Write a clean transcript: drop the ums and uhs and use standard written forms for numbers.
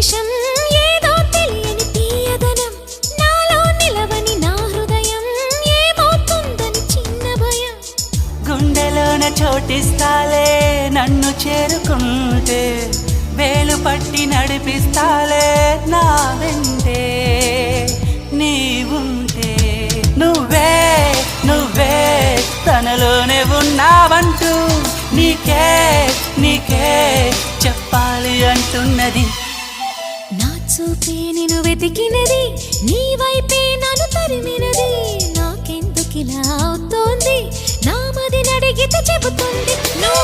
నిమిషం ఏదో తెలియని తీయదనం నాలో నిలవని నా హృదయం ఏమవుతుందని చిన్న భయం గుండెలోన చోటిస్తాలే నన్ను చేరుకుంటే వేలు పట్టి నడిపిస్తాలే నా వెంటే నీవుంటే నువ్వే నువ్వే తనలోనే ఉన్నావంటూ నీకే నీకే చెప్పాలి అంటున్నది నా చూపే నిన్ను వెతికినది నీ వైపే నన్ను తరిమినది నాకెందుకిలా అవుతోంది నా మది నడిగితే చెబుతుంది నువ్వు